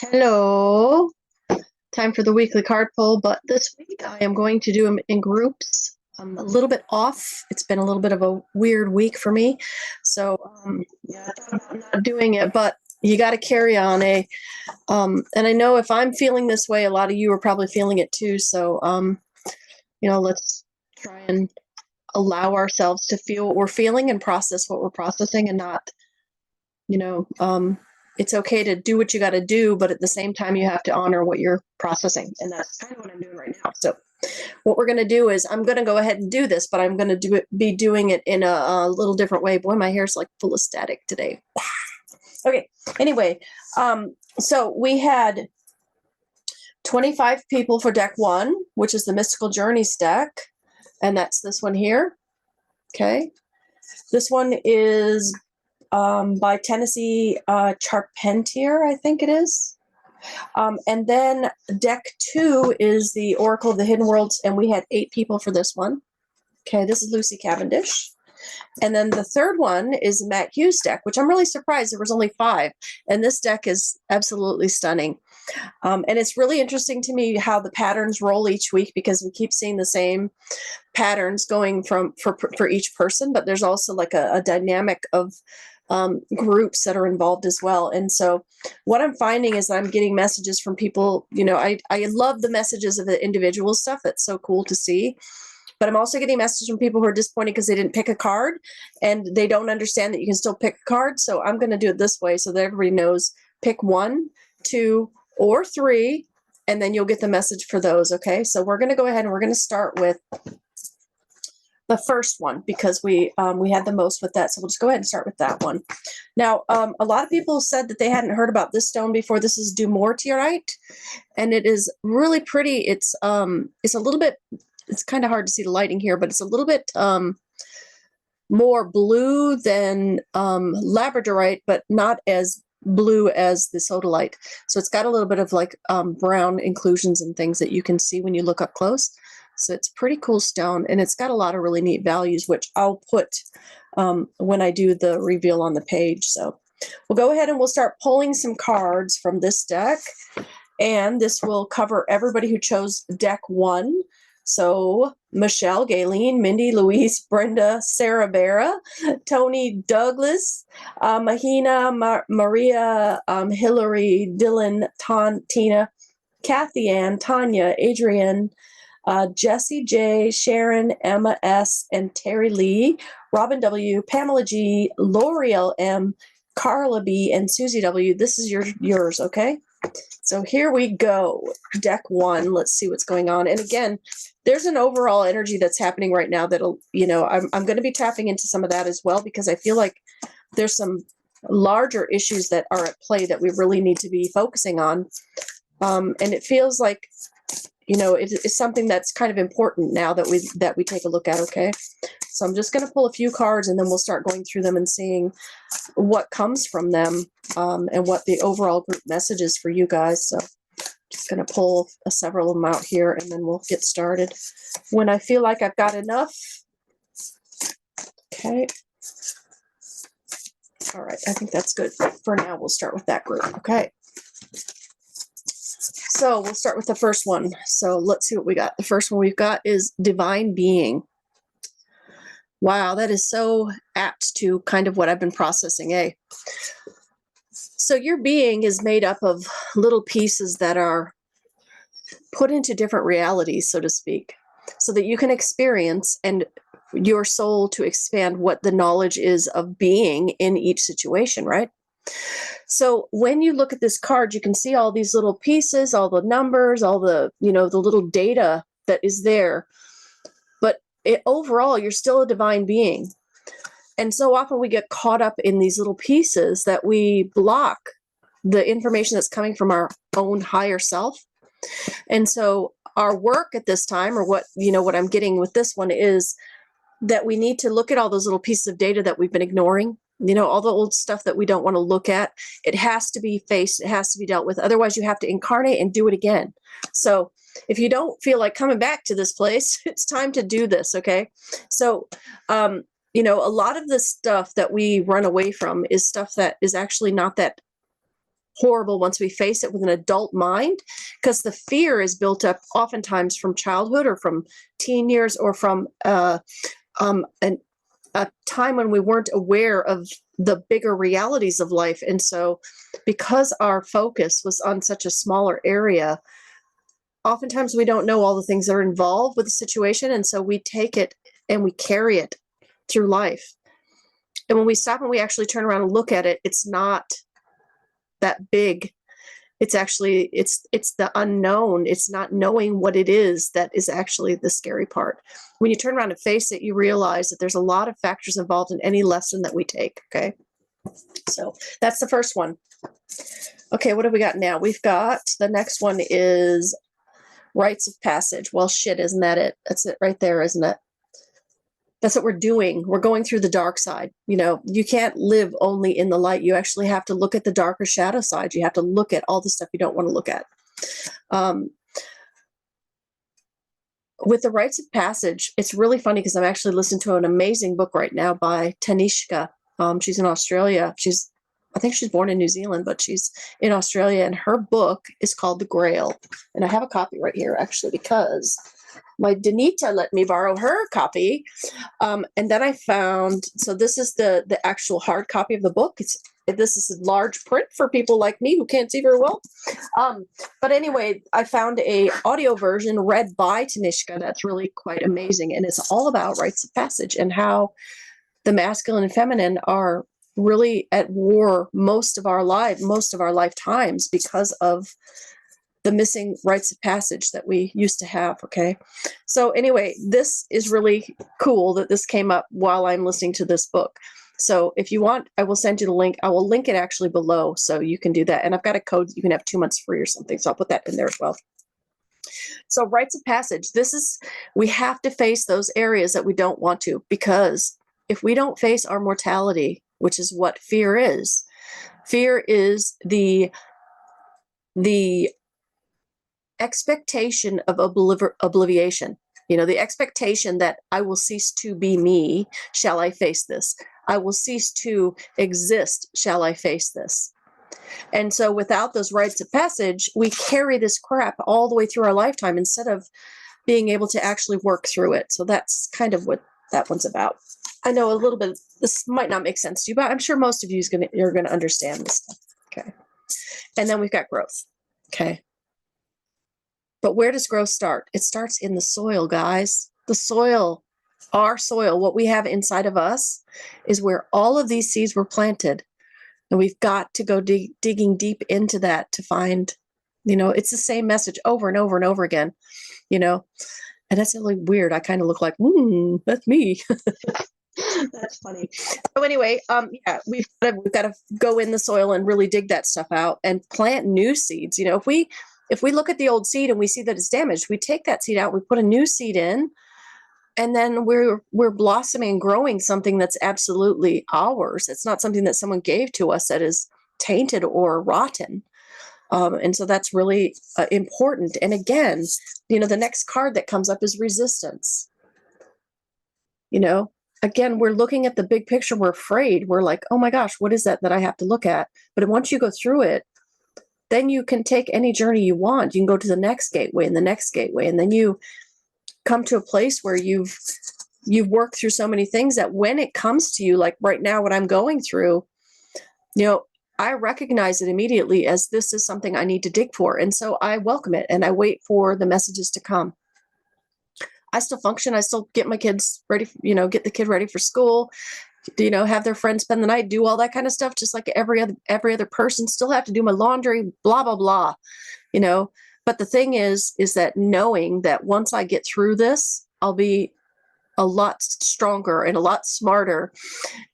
Hello. Time for the weekly card pull, but this week I am going to do them in groups. I'm a little bit off. It's been a little bit of a weird week for me. So, yeah, I thought about not doing it, but you got to carry on. And I know if I'm feeling this way, a lot of you are probably feeling it too. So, let's try and allow ourselves to feel what we're feeling and process what we're processing and not, it's okay to do what you got to do, but at the same time, you have to honor what you're processing. And that's kind of what I'm doing right now. So what we're going to do is I'm going to go ahead and do this, but I'm going to be doing it in a little different way. Boy, my hair's like full of static today. Okay. Anyway, so we had 25 people for deck 1, which is the Mystical Journeys deck. And that's this one here. Okay. This one is by Tennessee Charpentier, I think it is. And then deck 2 is the Oracle of the Hidden Worlds, and we had 8 people for this one. Okay, this is Lucy Cavendish. And then the third one is Matt Hughes Deck, which I'm really surprised there was only 5. And this deck is absolutely stunning. And it's really interesting to me how the patterns roll each week, because we keep seeing the same patterns going for each person, but there's also like a dynamic of groups that are involved as well. And so what I'm finding is I'm getting messages from people, I love the messages of the individual stuff. That's so cool to see. But I'm also getting messages from people who are disappointed because they didn't pick a card and they don't understand that you can still pick a card. So I'm going to do it this way so that everybody knows: pick 1, 2, or 3, and then you'll get the message for those. Okay, so we're going to go ahead and we're going to start with the first one because we had the most with that. So we'll just go ahead and start with that one. Now, a lot of people said that they hadn't heard about this stone before. This is Dumortierite, and it is really pretty. It's a little bit, it's kind of hard to see the lighting here, but it's a little bit more blue than Labradorite, but not as blue as the Sodalite. So it's got a little bit of like brown inclusions and things that you can see when you look up close. So it's a pretty cool stone, and it's got a lot of really neat values, which I'll put when I do the reveal on the page. So we'll go ahead and we'll start pulling some cards from this deck, and this will cover everybody who chose deck 1. So Michelle, Gayleen, Mindy, Louise, Brenda, Sarah Vera, Tony, Douglas, Mahina, Maria, Hillary, Dylan, Tina, Kathy Ann, Tanya, Adrienne, Jessie J, Sharon, Emma S, and Terry Lee, Robin W, Pamela G, L'Oreal M, Carla B, and Susie W. This is yours, okay? So here we go. Deck 1. Let's see what's going on. And again, there's an overall energy that's happening right now that'll, I'm going to be tapping into some of that as well, because I feel like there's some larger issues that are at play that we really need to be focusing on. And it feels like, it's something that's kind of important now that we take a look at. Okay. So I'm just going to pull a few cards, and then we'll start going through them and seeing what comes from them, and what the overall group message is for you guys. So just going to pull several of them out here, and then we'll get started when I feel like I've got enough. Okay. All right. I think that's good for now. We'll start with that group. Okay. So we'll start with the first one. So let's see what we got. The first one we've got is Divine Being. Wow, that is so apt to kind of what I've been processing, eh? So your being is made up of little pieces that are put into different realities, so to speak, so that you can experience and your soul to expand what the knowledge is of being in each situation, right? So when you look at this card, you can see all these little pieces, all the numbers, all the, the little data that is there. But overall, you're still a divine being. And so often we get caught up in these little pieces that we block the information that's coming from our own higher self. And so our work at this time, or what I'm getting with this one, is that we need to look at all those little pieces of data that we've been ignoring. All the old stuff that we don't want to look at. It has to be faced. It has to be dealt with. Otherwise, you have to incarnate and do it again. So if you don't feel like coming back to this place, it's time to do this, okay? So, a lot of the stuff that we run away from is stuff that is actually not that horrible once we face it with an adult mind, because the fear is built up oftentimes from childhood or from teen years or from a time when we weren't aware of the bigger realities of life. And so because our focus was on such a smaller area, oftentimes we don't know all the things that are involved with the situation. And so we take it and we carry it through life. And when we stop and we actually turn around and look at it, it's not that big. It's actually, it's the unknown. It's not knowing what it is that is actually the scary part. When you turn around and face it, you realize that there's a lot of factors involved in any lesson that we take, okay? So that's the first one. Okay, what have we got now? We've got, the next one is rites of passage. Well, shit, isn't that it? That's it right there, isn't it? That's what we're doing. We're going through the dark side. You know, you can't live only in the light. You actually have to look at the darker shadow side. You have to look at all the stuff you don't want to look at. With the rites of passage, it's really funny because I'm actually listening to an amazing book right now by Tanishka. She's in Australia. I think she's born in New Zealand, but she's in Australia, and her book is called The Grail. And I have a copy right here, actually, because my Denita let me borrow her copy. And then I found, so this is the actual hard copy of the book. This is large print for people like me who can't see very well. But anyway, I found a audio version read by Tanishka that's really quite amazing. And it's all about rites of passage and how the masculine and feminine are really at war most of our lifetimes because of the missing rites of passage that we used to have. Okay. So anyway, this is really cool that this came up while I'm listening to this book. So if you want, I will send you the link. I will link it actually below so you can do that. And I've got a code. You can have 2 months free or something. So I'll put that in there as well. So rites of passage, we have to face those areas that we don't want to, because if we don't face our mortality, which is what fear is the expectation of obliviation. You know, the expectation that I will cease to be me, shall I face this? I will cease to exist, shall I face this? And so without those rites of passage, we carry this crap all the way through our lifetime instead of being able to actually work through it. So that's kind of what that one's about. I know a little bit, this might not make sense to you, but I'm sure most of you you're going to understand this stuff. Okay. And then we've got growth. Okay. But where does growth start? It starts in the soil, guys. The soil, our soil, what we have inside of us is where all of these seeds were planted. And we've got to go digging deep into that to find, you know, it's the same message over and over and over again, you know, and that's really weird. I kind of look like, that's me. That's funny. So anyway, yeah, we've got to go in the soil and really dig that stuff out and plant new seeds. You know, if we look at the old seed and we see that it's damaged, we take that seed out, we put a new seed in, and then we're blossoming and growing something that's absolutely ours. It's not something that someone gave to us that is tainted or rotten. And so that's really important. And again, you know, the next card that comes up is resistance. You know, again, we're looking at the big picture. We're afraid. We're like, oh my gosh, what is that I have to look at? But once you go through it, then you can take any journey you want. You can go to the next gateway and the next gateway. And then you come to a place where you've worked through so many things that when it comes to you, like right now, what I'm going through, you know, I recognize it immediately as this is something I need to dig for. And so I welcome it and I wait for the messages to come. I still function. I still get my kids ready, you know, get the kid ready for school, you know, have their friends spend the night, do all that kind of stuff, just like every other person. Still have to do my laundry, blah, blah, blah, you know. But the thing is that knowing that once I get through this, I'll be a lot stronger and a lot smarter,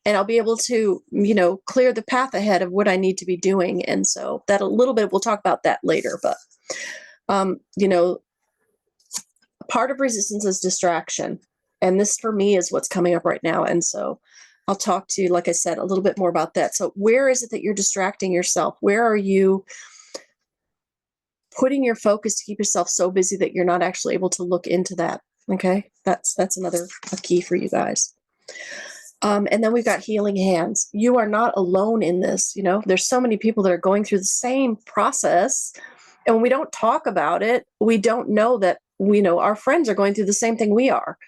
and I'll be able to, you know, clear the path ahead of what I need to be doing. And so that a little bit, we'll talk about that later, but, you know, part of resistance is distraction. And this for me is what's coming up right now. And so I'll talk to you, like I said, a little bit more about that. So where is it that you're distracting yourself? Where are you putting your focus to keep yourself so busy that you're not actually able to look into that? Okay, that's another key for you guys. And then we've got healing hands. You are not alone in this. You know, there's so many people that are going through the same process. And when we don't talk about it, we don't know that, we know our friends are going through the same thing we are.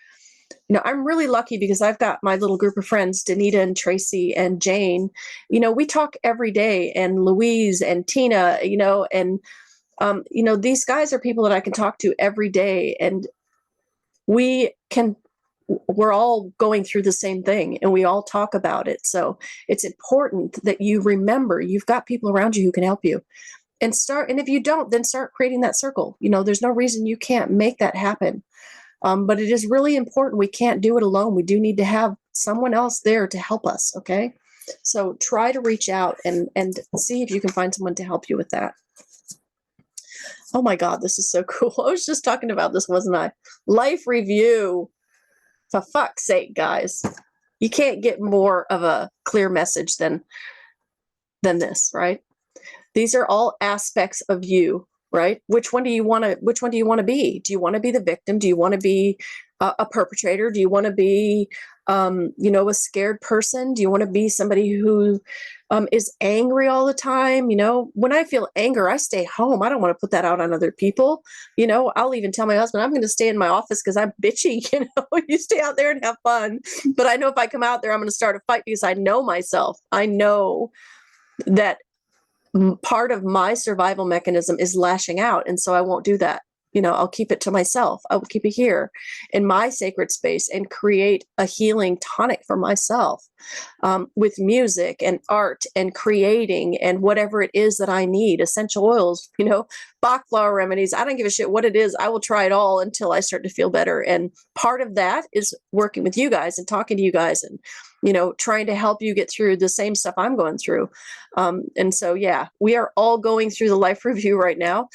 You know, I'm really lucky because I've got my little group of friends, Denita and Tracy and Jane. You know, we talk every day, and Louise and Tina, you know, and, you know, these guys are people that I can talk to every day, and we're all going through the same thing, and we all talk about it. So it's important that you remember you've got people around you who can help you, and if you don't, then start creating that circle. You know, there's no reason you can't make that happen. But it is really important. We can't do it alone. We do need to have someone else there to help us. Okay. So try to reach out and see if you can find someone to help you with that. Oh my God, this is so cool. I was just talking about this, wasn't I? Life review. For fuck's sake, guys. You can't get more of a clear message than this, right? These are all aspects of you. Right? Which one do you want to be? Do you want to be the victim? Do you want to be a perpetrator? Do you want to be, you know, a scared person? Do you want to be somebody who is angry all the time? You know, when I feel anger, I stay home. I don't want to put that out on other people. You know, I'll even tell my husband, I'm going to stay in my office because I'm bitchy. You know, you stay out there and have fun. But I know if I come out there, I'm going to start a fight because I know myself. I know that part of my survival mechanism is lashing out. And so I won't do that. You know, I'll keep it to myself. I will keep it here in my sacred space and create a healing tonic for myself, with music and art and creating and whatever it is that I need, essential oils, you know, Bach flower remedies. I don't give a shit what it is. I will try it all until I start to feel better. And part of that is working with you guys and talking to you guys and, you know, trying to help you get through the same stuff I'm going through. And so, yeah, we are all going through the life review right now.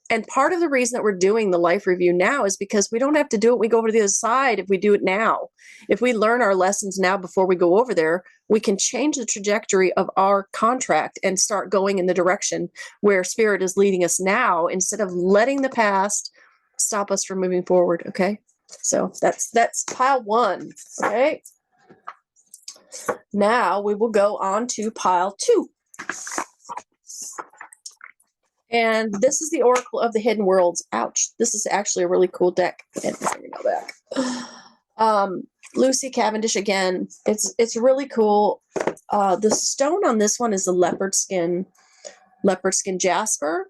And part of the reason that we're doing the life review now is because we don't have to do it when we go over to the other side if we do it now. If we learn our lessons now before we go over there, we can change the trajectory of our contract and start going in the direction where spirit is leading us now, instead of letting the past stop us from moving forward. Okay. So that's pile one. Okay. Now we will go on to pile two. And this is the Oracle of the Hidden Worlds. Ouch. This is actually a really cool deck. And bring it back. Lucy Cavendish again. It's really cool. The stone on this one is the Leopardskin Jasper.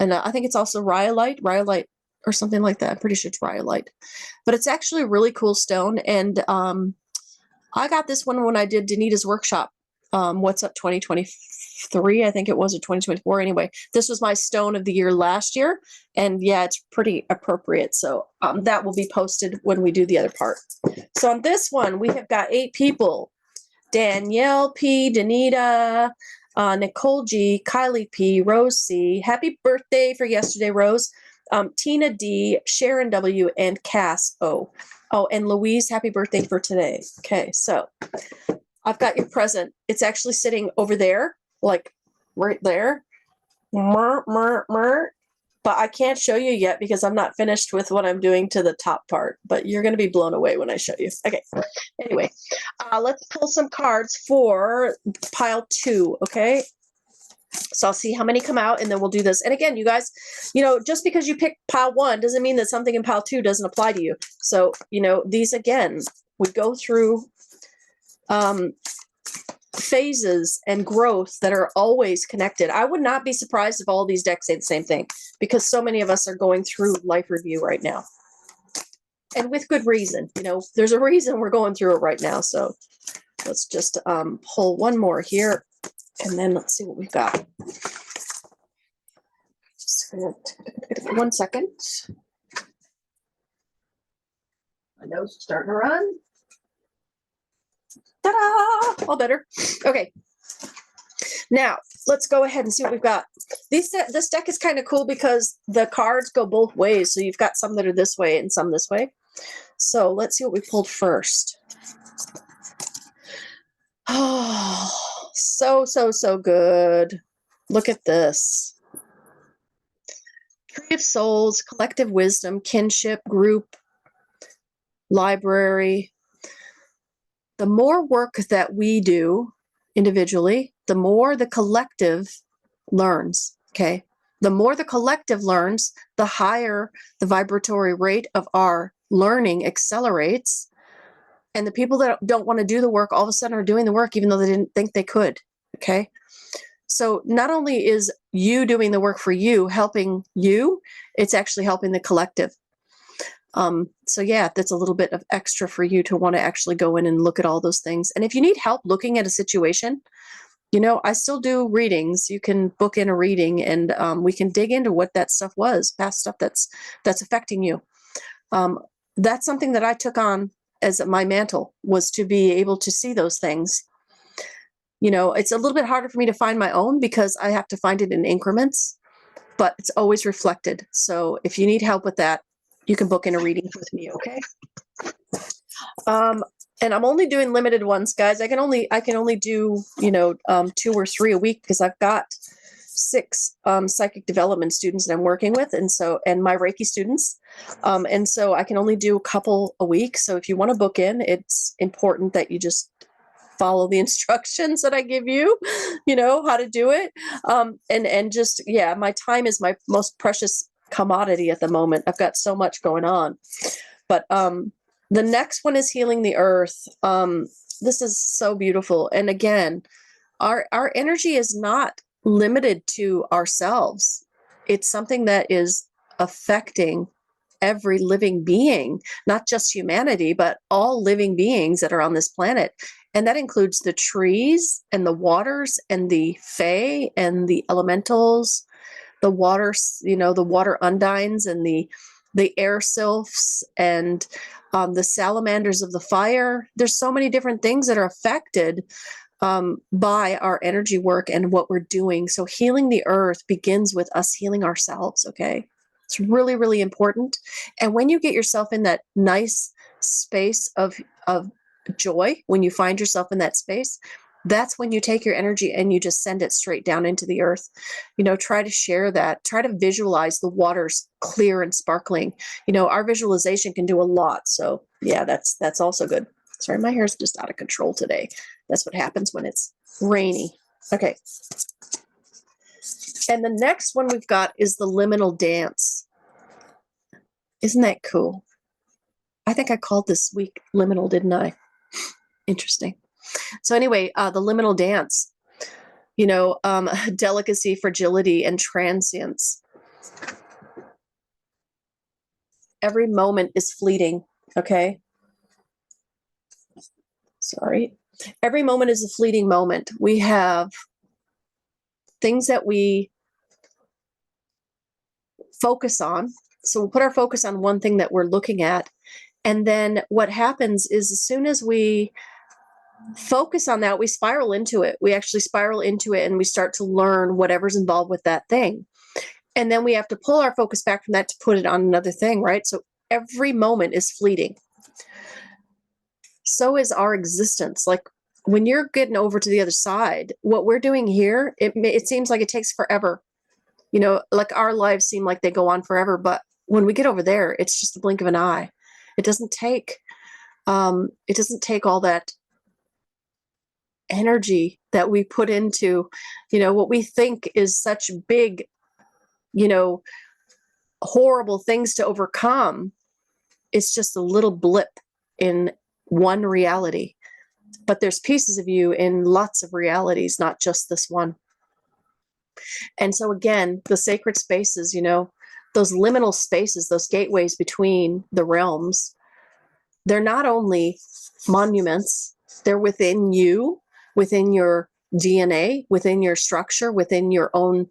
And I think it's also rhyolite or something like that. I'm pretty sure it's rhyolite. But it's actually a really cool stone. And I got this one when I did Denita's workshop. What's Up 2023, I think it was, or 2024. Anyway, this was my stone of the year last year. And yeah, it's pretty appropriate. So that will be posted when we do the other part. So on this one, we have got 8 people. Danielle P, Denita, Nicole G, Kylie P, Rose C. Happy birthday for yesterday, Rose. Tina D, Sharon W, and Cass O. Oh, and Louise, happy birthday for today. Okay, so I've got your present. It's actually sitting over there, like right there. But I can't show you yet because I'm not finished with what I'm doing to the top part. But you're going to be blown away when I show you. Okay, anyway, let's pull some cards for pile 2, okay? So I'll see how many come out, and then we'll do this. And again, you guys, you know, just because you pick pile 1 doesn't mean that something in pile 2 doesn't apply to you. So, you know, these, again, we go through phases and growth that are always connected. I would not be surprised if all these decks say the same thing, because so many of us are going through life review right now. And with good reason. You know, there's a reason we're going through it right now. So let's just pull one more here. And then let's see what we've got. Just 1 second. My nose is starting to run. Ta-da! All better. Okay. Now, let's go ahead and see what we've got. This deck is kind of cool because the cards go both ways. So you've got some that are this way and some this way. So let's see what we pulled first. Oh, so good. Look at this. Tree of Souls, collective wisdom, kinship, group, library. The more work that we do individually, the more the collective learns, okay? The more the collective learns, the higher the vibratory rate of our learning accelerates. And the people that don't want to do the work all of a sudden are doing the work even though they didn't think they could, okay? So not only is you doing the work for you helping you, it's actually helping the collective. So yeah, that's a little bit of extra for you to want to actually go in and look at all those things. And if you need help looking at a situation, you know, I still do readings. You can book in a reading and we can dig into what that stuff was, past stuff that's affecting you. That's something that I took on as my mantle, was to be able to see those things. You know, it's a little bit harder for me to find my own because I have to find it in increments, but it's always reflected. So if you need help with that, you can book in a reading with me, okay? And I'm only doing limited ones, guys. I can only do, you know, 2 or 3 a week because I've got 6 psychic development students that I'm working with, and my Reiki students. And so I can only do a couple a week. So if you want to book in, it's important that you just follow the instructions that I give you, you know, how to do it. And just, yeah, my time is my most precious commodity at the moment. I've got so much going on. But the next one is healing the earth. This is so beautiful. And again, our energy is not limited to ourselves. It's something that is affecting every living being, not just humanity, but all living beings that are on this planet. And that includes the trees and the waters and the fae and the elementals, the water, you know, the water undines and the air sylphs and the salamanders of the fire. There's so many different things that are affected by our energy work and what we're doing. So healing the earth begins with us healing ourselves, okay? It's really, really important. And when you get yourself in that nice space of joy, when you find yourself in that space, that's when you take your energy and you just send it straight down into the earth. You know, try to share that. Try to visualize the waters clear and sparkling. You know, our visualization can do a lot. So yeah, that's also good. Sorry, my hair's just out of control today. That's what happens when it's rainy. Okay. And the next one we've got is the liminal dance. Isn't that cool? I think I called this week liminal, didn't I? Interesting. So anyway, the liminal dance, you know, delicacy, fragility, and transience. Every moment is fleeting, okay? Sorry. Every moment is a fleeting moment. We have things that we focus on. So we'll put our focus on one thing that we're looking at. And then what happens is as soon as we focus on that, we spiral into it. We actually spiral into it and we start to learn whatever's involved with that thing. And then we have to pull our focus back from that to put it on another thing, right? So every moment is fleeting. So is our existence. Like when you're getting over to the other side, what we're doing here, it seems like it takes forever. You know, like our lives seem like they go on forever, but when we get over there, it's just a blink of an eye. It doesn't take all that energy that we put into, you know, what we think is such big, you know, horrible things to overcome. It's just a little blip in one reality, but there's pieces of you in lots of realities, not just this one. And so again, the sacred spaces, you know, those liminal spaces, those gateways between the realms, they're not only monuments, they're within you, within your DNA, within your structure, within your own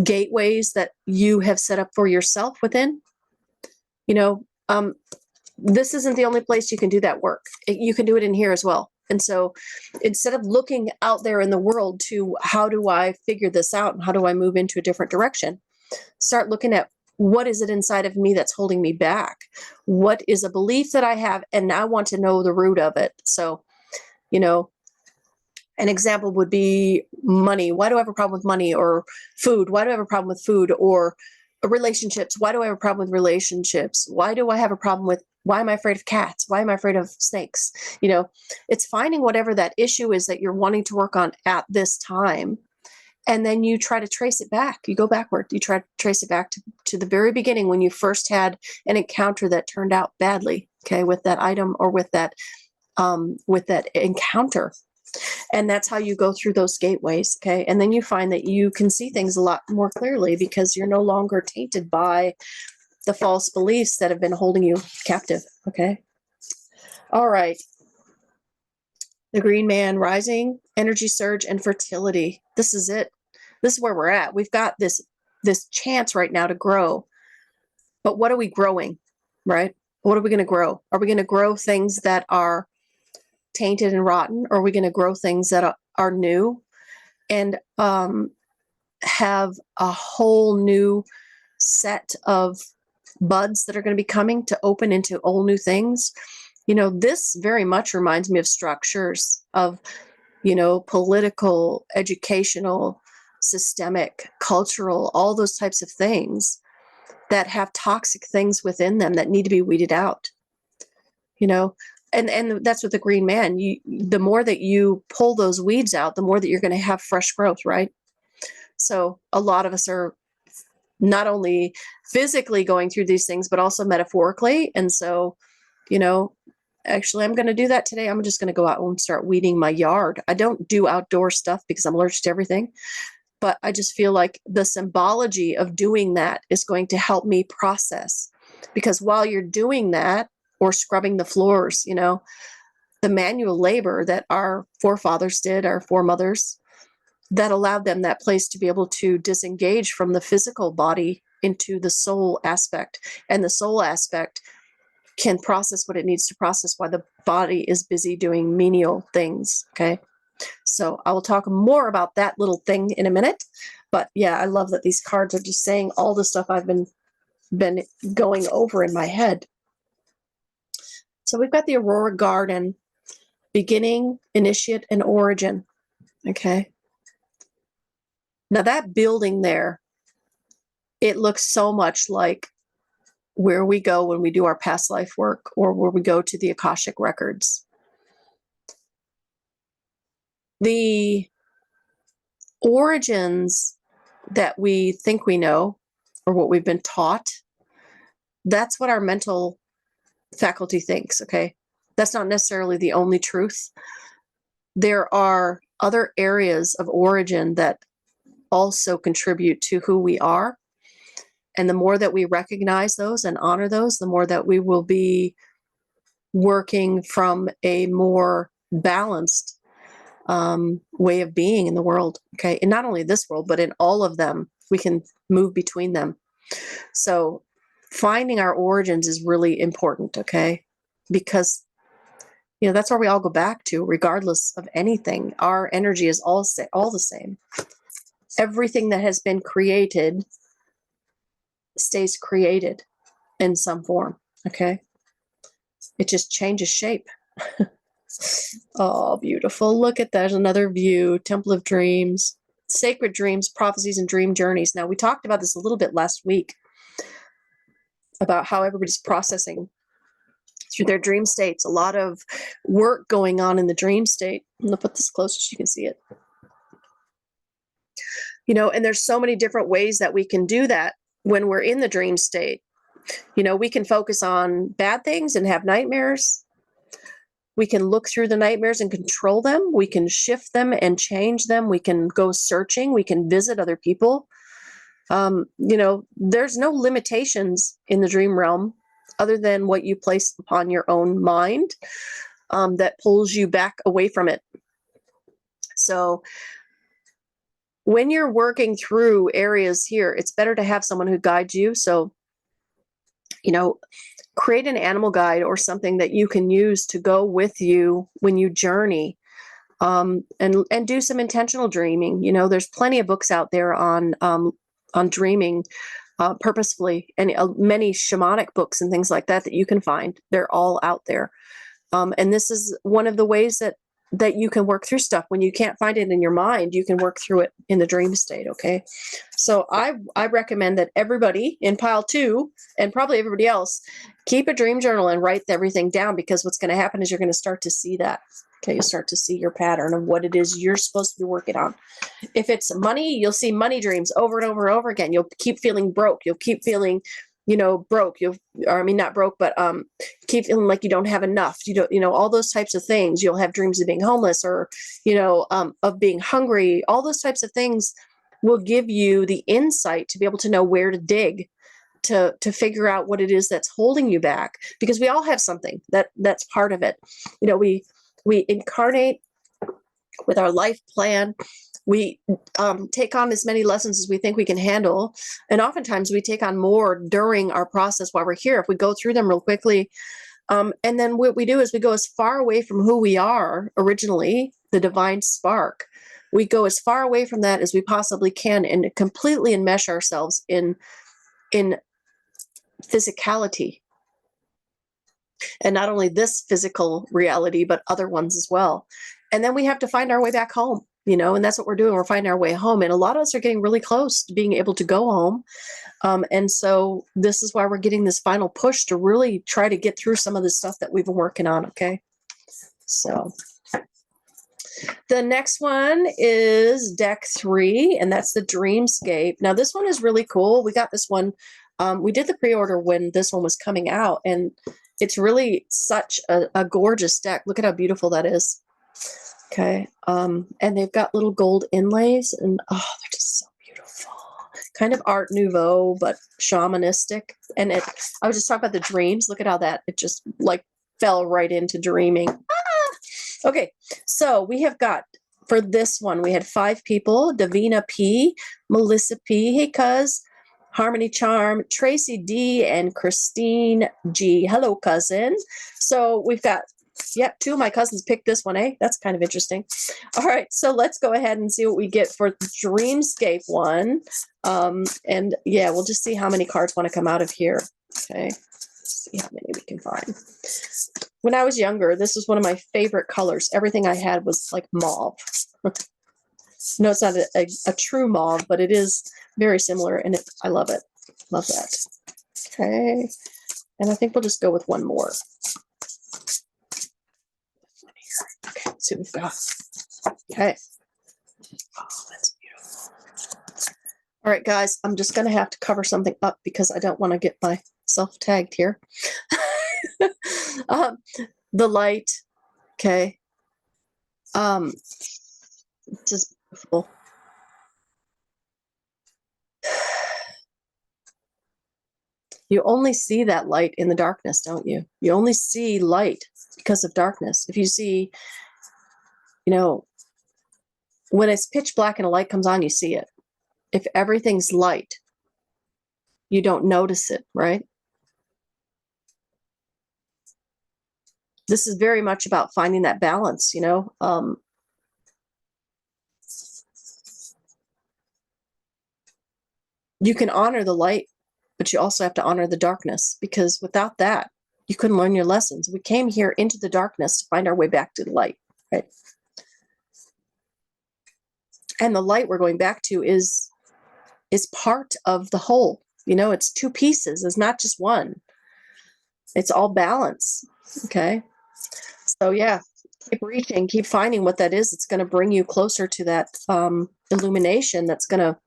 gateways that you have set up for yourself within. You know, this isn't the only place you can do that work. You can do it in here as well. And so instead of looking out there in the world to how do I figure this out and how do I move into a different direction, start looking at what is it inside of me that's holding me back? What is a belief that I have? And I want to know the root of it. So, you know, an example would be money. Why do I have a problem with money? Or food? Why do I have a problem with food? Or relationships? Why do I have a problem with relationships? Why do I have a problem with Why am I afraid of cats? Why am I afraid of snakes? You know, it's finding whatever that issue is that you're wanting to work on at this time. And then you try to trace it back. You go backward. You try to trace it back to the very beginning when you first had an encounter that turned out badly, okay, with that item or with that encounter. And that's how you go through those gateways, okay? And then you find that you can see things a lot more clearly because you're no longer tainted by the false beliefs that have been holding you captive, okay? All right. The Green Man, rising, energy surge, and fertility. This is it. This is where we're at. We've got this chance right now to grow. But what are we growing, right? What are we going to grow? Are we going to grow things that are tainted and rotten? Or are we going to grow things that are new and have a whole new set of buds that are going to be coming to open into all new things? You know, this very much reminds me of structures of, you know, political, educational, systemic, cultural, all those types of things that have toxic things within them that need to be weeded out, you know, and that's what the Green Man, the more that you pull those weeds out, the more that you're going to have fresh growth, right? So a lot of us are not only physically going through these things, but also metaphorically. And so, you know, actually, I'm going to do that today. I'm just going to go out and start weeding my yard. I don't do outdoor stuff because I'm allergic to everything. But I just feel like the symbology of doing that is going to help me process. Because while you're doing that or scrubbing the floors, you know, the manual labor that our forefathers did, our foremothers, that allowed them that place to be able to disengage from the physical body into the soul aspect. And the soul aspect can process what it needs to process while the body is busy doing menial things, okay? So I will talk more about that little thing in a minute. But yeah, I love that these cards are just saying all the stuff I've been going over in my head. So we've got the Aurora Garden, beginning, initiate, and origin, okay? Now that building there, it looks so much like where we go when we do our past life work or where we go to the Akashic records. The origins that we think we know or what we've been taught, that's what our mental faculty thinks, okay? That's not necessarily the only truth. There are other areas of origin that also contribute to who we are. And the more that we recognize those and honor those, the more that we will be working from a more balanced way of being in the world, okay? And not only this world, but in all of them, we can move between them. So finding our origins is really important, okay? Because, you know, that's where we all go back to, regardless of anything. Our energy is all the same. Everything that has been created stays created in some form, okay? It just changes shape. Oh, beautiful. Look at that. Another view. Temple of Dreams. Sacred Dreams, Prophecies, and Dream Journeys. Now, we talked about this a little bit last week about how everybody's processing through their dream states. A lot of work going on in the dream state. I'm going to put this closer so you can see it. You know, and there's so many different ways that we can do that when we're in the dream state. You know, we can focus on bad things and have nightmares. We can look through the nightmares and control them. We can shift them and change them. We can go searching. We can visit other people. You know, there's no limitations in the dream realm other than what you place upon your own mind that pulls you back away from it. So when you're working through areas here, it's better to have someone who guides you. So, you know, create an animal guide or something that you can use to go with you when you journey, and do some intentional dreaming. You know, there's plenty of books out there on dreaming purposefully, and many shamanic books and things like that that you can find. They're all out there. And this is one of the ways that that you can work through stuff. When you can't find it in your mind, you can work through it in the dream state, okay? So I recommend that everybody in pile 2, and probably everybody else, keep a dream journal and write everything down, because what's going to happen is you're going to start to see that. Okay, you start to see your pattern of what it is you're supposed to be working on. If it's money, you'll see money dreams over and over and over again. You'll keep feeling broke. You'll keep feeling, broke. Or I mean, not broke, but keep feeling like you don't have enough. You don't, all those types of things. You'll have dreams of being homeless, or, of being hungry. All those types of things will give you the insight to be able to know where to dig, to figure out what it is that's holding you back, because we all have something that's part of it. We incarnate with our life plan. We take on as many lessons as we think we can handle. And oftentimes we take on more during our process while we're here, if we go through them real quickly. And then what we do is we go as far away from who we are originally, the divine spark. We go as far away from that as we possibly can, and completely enmesh ourselves in physicality. And not only this physical reality, but other ones as well. And then we have to find our way back home, and that's what we're doing. We're finding our way home. And a lot of us are getting really close to being able to go home. And so this is why we're getting this final push to really try to get through some of the stuff that we've been working on. Okay. So the next one is deck 3, and that's the Dreamscape. Now this one is really cool. We got this one. We did the pre-order when this one was coming out, and it's really such a gorgeous deck. Look at how beautiful that is. Okay. And they've got little gold inlays, and they're just so beautiful. Kind of Art Nouveau, but shamanistic. And I was just talking about the dreams. Look at how it just like fell right into dreaming. Okay. So we have got, for this one, we had 5 people: Davina P, Melissa P, hey cuz, Harmony Charm, Tracy D, and Christine G. Hello, cousin. So we've got, 2 of my cousins picked this one, eh? That's kind of interesting. All right, so let's go ahead and see what we get for the Dreamscape one. And yeah, we'll just see how many cards want to come out of here. Okay, let's see how many we can find. When I was younger, this was one of my favorite colors. Everything I had was like mauve. No, it's not a true mauve, but it is very similar, and I love it. Love that. Okay, and I think we'll just go with one more. Okay, let's see what we've got. Okay. Oh, that's beautiful. All right, guys, I'm just going to have to cover something up because I don't want to get myself tagged here. The light. Okay. This is beautiful. You only see that light in the darkness, don't you? You only see light because of darkness. If you see, when it's pitch black and a light comes on, you see it. If everything's light, you don't notice it, right? This is very much about finding that balance, you can honor the light, but you also have to honor the darkness, because without that, you couldn't learn your lessons. We came here into the darkness to find our way back to the light, right? And the light we're going back to is part of the whole. It's 2 pieces. It's not just one. It's all balance. Okay. So yeah, keep reaching, keep finding what that is. It's going to bring you closer to that illumination that's going to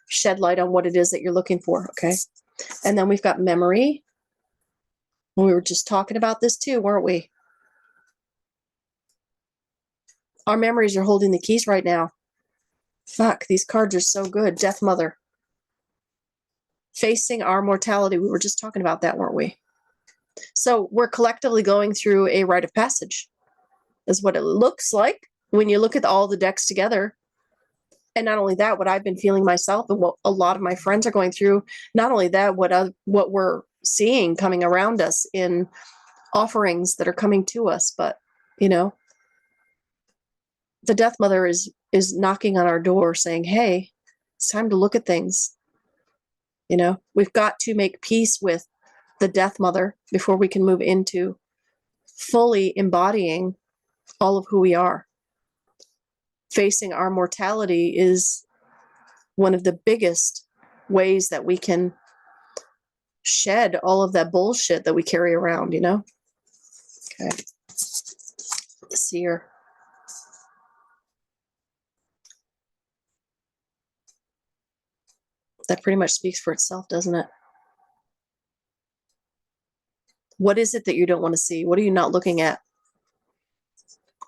shed light on what it is that you're looking for. Okay. And then we've got memory. We were just talking about this too, weren't we? Our memories are holding the keys right now. Fuck, these cards are so good. Death Mother. Facing our mortality. We were just talking about that, weren't we? So we're collectively going through a rite of passage, is what it looks like when you look at all the decks together. And not only that, what I've been feeling myself and what a lot of my friends are going through, not only that, what we're seeing coming around us in offerings that are coming to us, but, the Death Mother is knocking on our door saying, hey, it's time to look at things. We've got to make peace with the Death Mother before we can move into fully embodying all of who we are. Facing our mortality is one of the biggest ways that we can shed all of that bullshit that we carry around, you know? Okay. Let's see here. That pretty much speaks for itself, doesn't it? What is it that you don't want to see? What are you not looking at?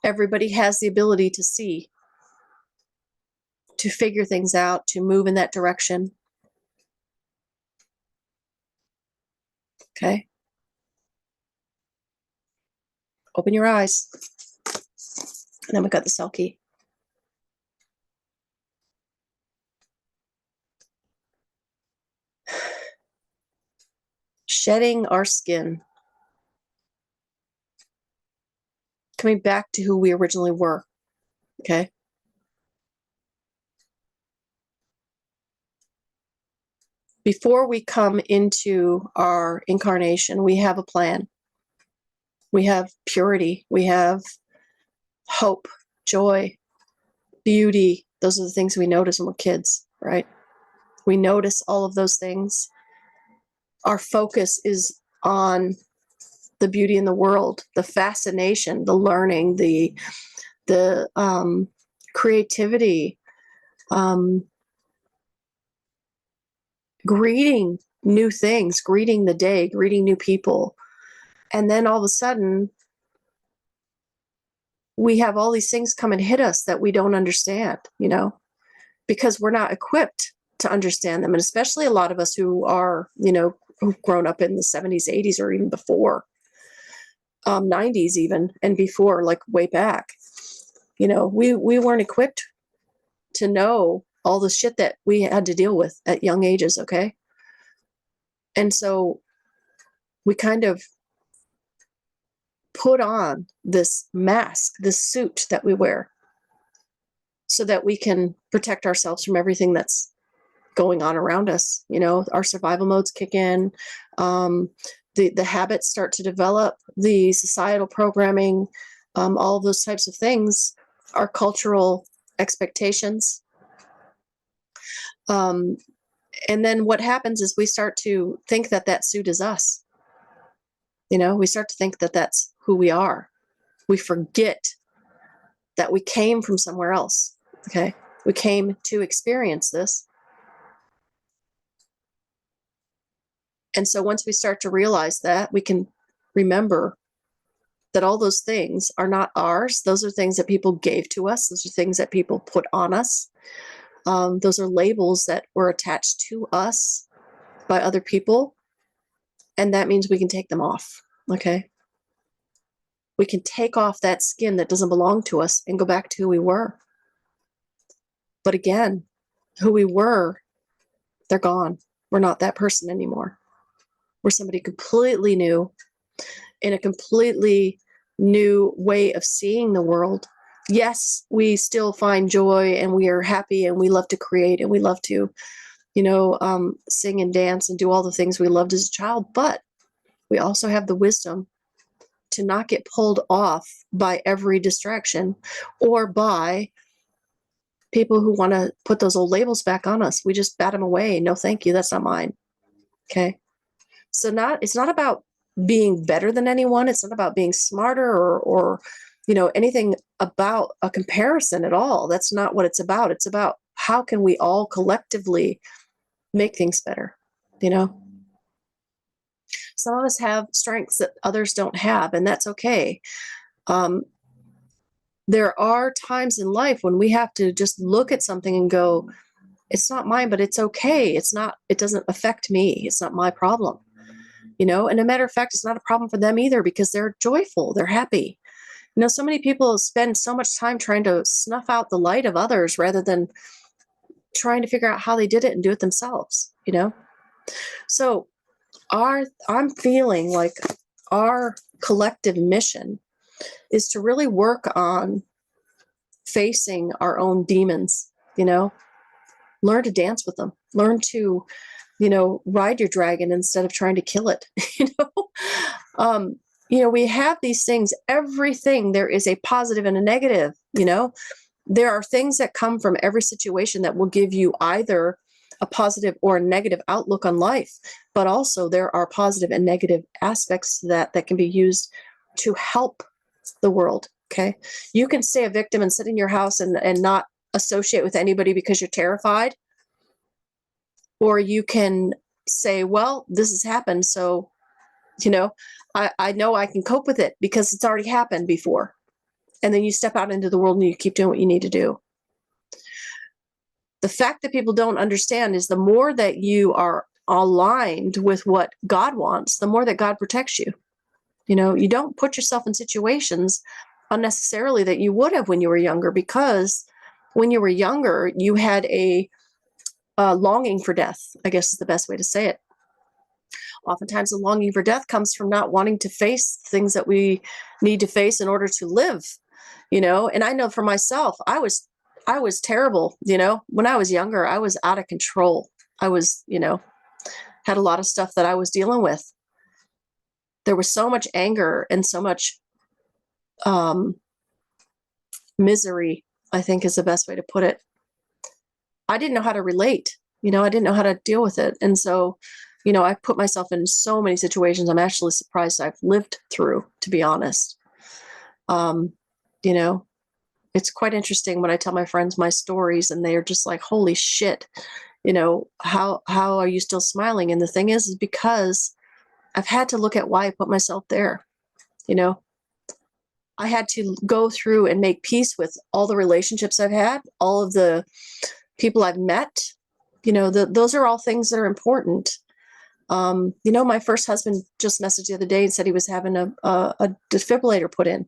Everybody has the ability to see, to figure things out, to move in that direction. Okay. Open your eyes. And then we got the cell key. Shedding our skin. Coming back to who we originally were. Okay. Before we come into our incarnation, we have a plan. We have purity. We have hope, joy, beauty. Those are the things we notice when we're kids, right? We notice all of those things. Our focus is on the beauty in the world, the fascination, the learning, the creativity, greeting new things, greeting the day, greeting new people. And then all of a sudden, we have all these things come and hit us that we don't understand, you know, because we're not equipped to understand them. And especially a lot of us who are, you know, who've grown up in the 70s, 80s, or even before, 90s even, and before, like way back, you know, we weren't equipped to know all the shit that we had to deal with at young ages, okay? And so we kind of put on this mask, this suit that we wear, so that we can protect ourselves from everything that's going on around us. You know, our survival modes kick in, the habits start to develop, the societal programming, all of those types of things, our cultural expectations. And then what happens is we start to think that that suit is us. You know, we start to think that that's who we are. We forget that we came from somewhere else. Okay. We came to experience this. And so once we start to realize that, we can remember that all those things are not ours. Those are things that people gave to us. Those are things that people put on us. Those are labels that were attached to us by other people. And that means we can take them off. Okay. We can take off that skin that doesn't belong to us and go back to who we were. But again, who we were, they're gone. We're not that person anymore. We're somebody completely new, in a completely new way of seeing the world. Yes, we still find joy and we are happy and we love to create and we love to, you know, sing and dance and do all the things we loved as a child. But we also have the wisdom to not get pulled off by every distraction or by people who want to put those old labels back on us. We just bat them away. No, thank you. That's not mine. Okay. So it's not about being better than anyone. It's not about being smarter or, you know, anything about a comparison at all. That's not what it's about. It's about how can we all collectively make things better, you know? Some of us have strengths that others don't have, and that's okay. There are times in life when we have to just look at something and go, it's not mine, but it's okay. It doesn't affect me. It's not my problem. You know, and a matter of fact, it's not a problem for them either because they're joyful. They're happy. You know, so many people spend so much time trying to snuff out the light of others rather than trying to figure out how they did it and do it themselves, you know? So I'm feeling like our collective mission is to really work on facing our own demons, you know? Learn to dance with them. Learn to, you know, ride your dragon instead of trying to kill it, you know? we have these things, everything, there is a positive and a negative, there are things that come from every situation that will give you either a positive or a negative outlook on life, but also there are positive and negative aspects that can be used to help the world. Okay. You can stay a victim and sit in your house and not associate with anybody because you're terrified. Or you can say, well, this has happened. So, I know I can cope with it because it's already happened before. And then you step out into the world and you keep doing what you need to do. The fact that people don't understand is the more that you are aligned with what God wants, the more that God protects you. You don't put yourself in situations unnecessarily that you would have when you were younger, because when you were younger, you had a longing for death, I guess is the best way to say it. Oftentimes the longing for death comes from not wanting to face things that we need to face in order to live, and I know for myself, I was terrible. When I was younger, I was out of control. I was, had a lot of stuff that I was dealing with. There was so much anger and so much misery, I think is the best way to put it. I didn't know how to relate. I didn't know how to deal with it. And so, I put myself in so many situations I'm actually surprised I've lived through, to be honest. It's quite interesting when I tell my friends my stories and they are just like, holy shit, how are you still smiling? And the thing is because I've had to look at why I put myself there. I had to go through and make peace with all the relationships I've had, all of the people I've met. Those are all things that are important. My first husband just messaged the other day and said he was having a defibrillator put in,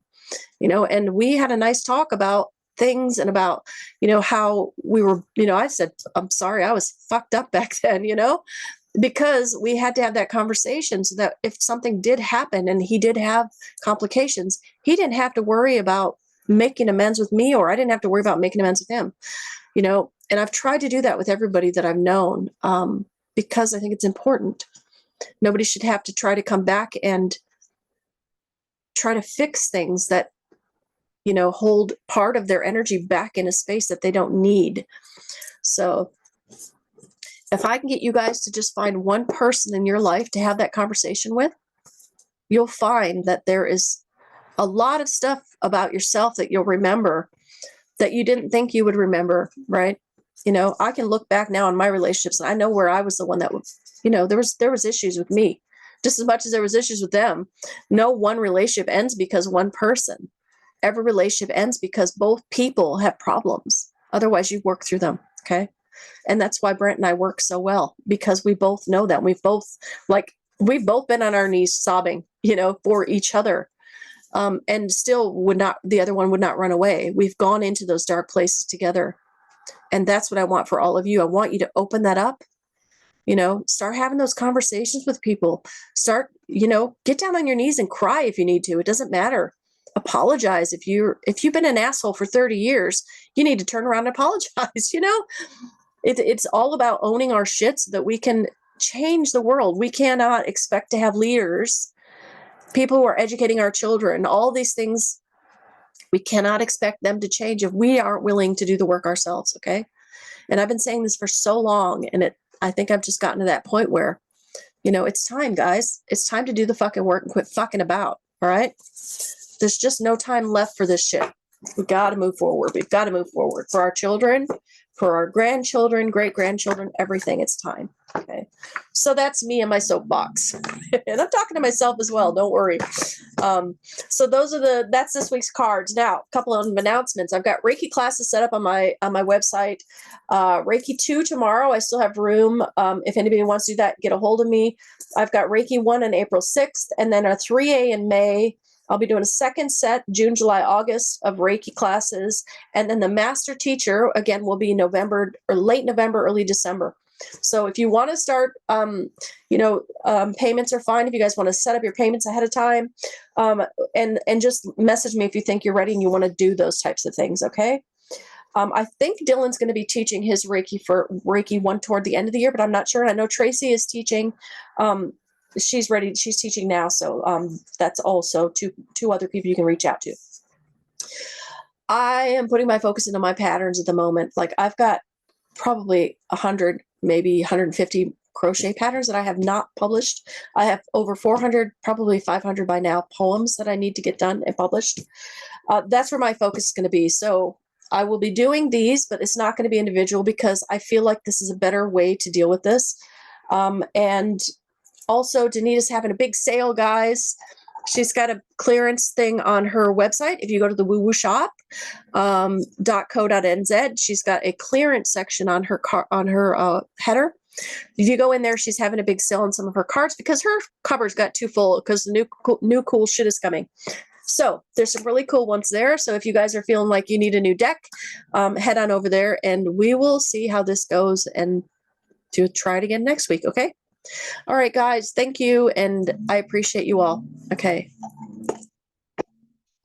and we had a nice talk about things and about, how we were, I said, I'm sorry, I was fucked up back then, because we had to have that conversation so that if something did happen and he did have complications, he didn't have to worry about making amends with me, or I didn't have to worry about making amends with him, and I've tried to do that with everybody that I've known, because I think it's important. Nobody should have to try to come back and try to fix things that, hold part of their energy back in a space that they don't need. So if I can get you guys to just find one person in your life to have that conversation with, you'll find that there is a lot of stuff about yourself that you'll remember that you didn't think you would remember, right? I can look back now on my relationships and I know where I was the one that was, there was issues with me just as much as there was issues with them. No one relationship ends because one person. Every relationship ends because both people have problems. Otherwise you work through them. Okay. And that's why Brent and I work so well, because we both know that we've both been on our knees sobbing, for each other. And still the other one would not run away. We've gone into those dark places together. And that's what I want for all of you. I want you to open that up, start having those conversations with people, get down on your knees and cry if you need to. It doesn't matter. Apologize. If you've been an asshole for 30 years, you need to turn around and apologize. It's all about owning our shit so that we can change the world. We cannot expect to have leaders, people who are educating our children, all these things. We cannot expect them to change if we aren't willing to do the work ourselves. Okay. And I've been saying this for so long, and I think I've just gotten to that point where, it's time, guys. It's time to do the fucking work and quit fucking about. All right. There's just no time left for this shit. We got to move forward. We've got to move forward for our children, for our grandchildren, great-grandchildren, everything. It's time. Okay. So that's me and my soapbox. And I'm talking to myself as well. Don't worry. So that's this week's cards. Now, a couple of announcements. I've got Reiki classes set up on my website. Reiki 2 tomorrow. I still have room. If anybody wants to do that, get a hold of me. I've got Reiki 1 on April 6th, and then a 3A in May. I'll be doing a second set, June, July, August of Reiki classes. And then the master teacher, again, will be November or late November, early December. So if you want to start, payments are fine. If you guys want to set up your payments ahead of time, and just message me if you think you're ready and you want to do those types of things. Okay. I think Dylan's going to be teaching his Reiki for Reiki 1 toward the end of the year, but I'm not sure. And I know Tracy is teaching, she's ready. She's teaching now. So that's also two other people you can reach out to. I am putting my focus into my patterns at the moment. Like I've got probably 100, maybe 150 crochet patterns that I have not published. I have over 400, probably 500 by now, poems that I need to get done and published. That's where my focus is going to be. So I will be doing these, but it's not going to be individual because I feel like this is a better way to deal with this. And also, Denita's having a big sale, guys. She's got a clearance thing on her website. If you go to the Woo Woo Shop, .co.nz, she's got a clearance section on her header. If you go in there, she's having a big sale on some of her cards because her cupboard's got too full because the new cool shit is coming. So there's some really cool ones there. So if you guys are feeling like you need a new deck, head on over there and we will see how this goes and to try it again next week. Okay. All right, guys. Thank you. And I appreciate you all. Okay.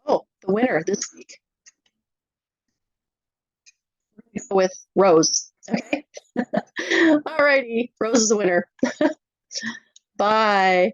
Oh, the winner this week. With Rose. Okay. All righty. Rose is the winner. Bye.